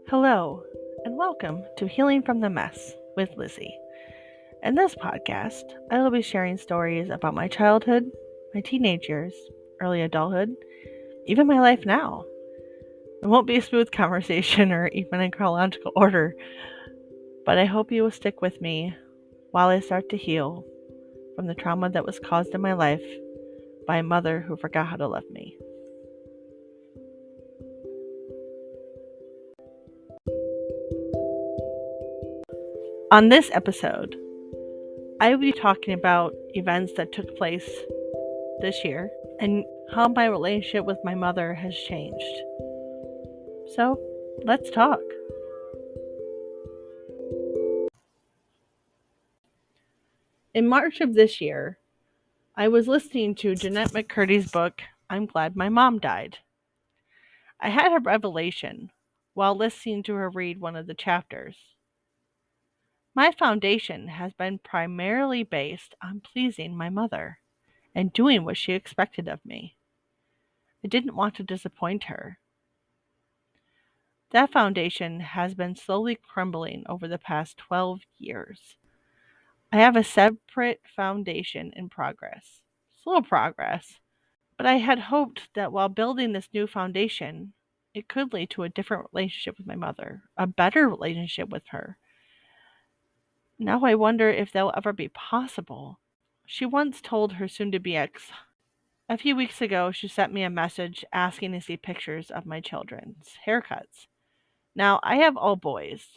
Hello, and welcome to Healing from the Mess with Lizzie. In this podcast, I will be sharing stories about my childhood, my teenage years, early adulthood, even my life now. It won't be a smooth conversation or even in chronological order, but I hope you will stick with me while I start to heal from the trauma that was caused in my life by a mother who forgot how to love me. On this episode, I will be talking about events that took place this year and how my relationship with my mother has changed. So, let's talk. In March of this year, I was listening to Jeanette McCurdy's book, I'm Glad My Mom Died. I had a revelation while listening to her read one of the chapters. My foundation has been primarily based on pleasing my mother and doing what she expected of me. I didn't want to disappoint her. That foundation has been slowly crumbling over the past 12 years. I have a separate foundation in progress. Slow progress. But I had hoped that while building this new foundation, it could lead to a different relationship with my mother, a better relationship with her. Now I wonder if that'll ever be possible. She once told her soon-to-be ex, a few weeks ago, she sent me a message asking to see pictures of my children's haircuts. Now, I have all boys,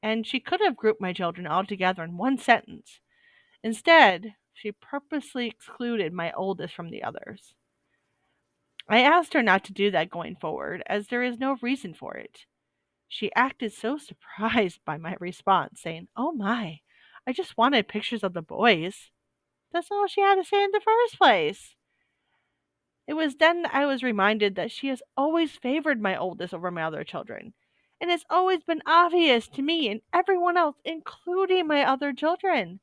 and she could have grouped my children all together in one sentence. Instead, she purposely excluded my oldest from the others. I asked her not to do that going forward, as there is no reason for it. She acted so surprised by my response, saying, "Oh my, I just wanted pictures of the boys." That's all she had to say in the first place. It was then I was reminded that she has always favored my oldest over my other children. And it's always been obvious to me and everyone else, including my other children.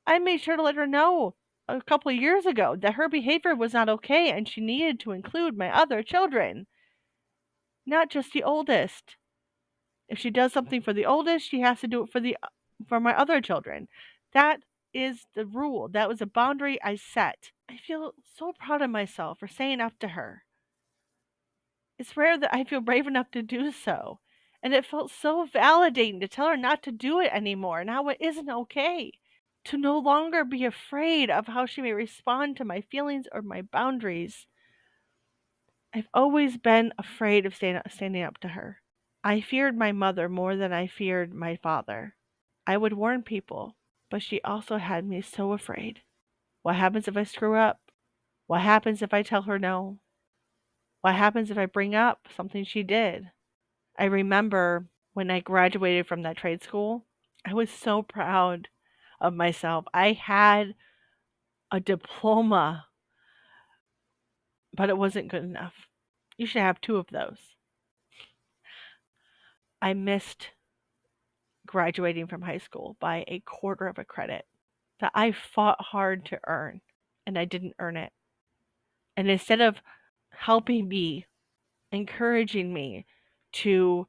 I made sure to let her know a couple of years ago that her behavior was not okay and she needed to include my other children, not just the oldest. If she does something for the oldest, she has to do it for my other children. That is the rule. That was a boundary I set. I feel so proud of myself for saying up to her. It's rare that I feel brave enough to do so. And it felt so validating to tell her not to do it anymore and how it isn't okay. To no longer be afraid of how she may respond to my feelings or my boundaries. I've always been afraid of standing up to her. I feared my mother more than I feared my father. I would warn people, but she also had me so afraid. What happens if I screw up? What happens if I tell her no? What happens if I bring up something she did? I remember when I graduated from that trade school, I was so proud of myself. I had a diploma, but it wasn't good enough. You should have 2 of those. I missed graduating from high school by a quarter of a credit that I fought hard to earn, and I didn't earn it. And instead of helping me, encouraging me to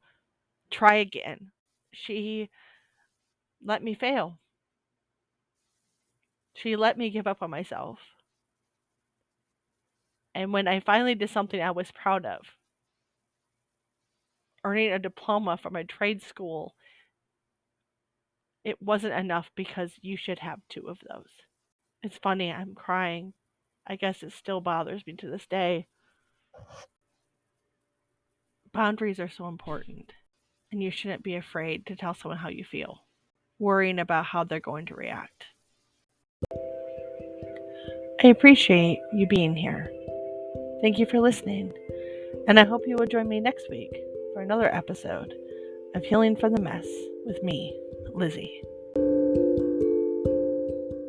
try again, she let me fail. She let me give up on myself. And when I finally did something I was proud of, earning a diploma from a trade school, it wasn't enough because you should have 2 of those. It's funny, I'm crying. I guess it still bothers me to this day. Boundaries are so important, and you shouldn't be afraid to tell someone how you feel, worrying about how they're going to react. I appreciate you being here. Thank you for listening, and I hope you will join me next week for another episode of Healing from the Mess with me, Lizzie.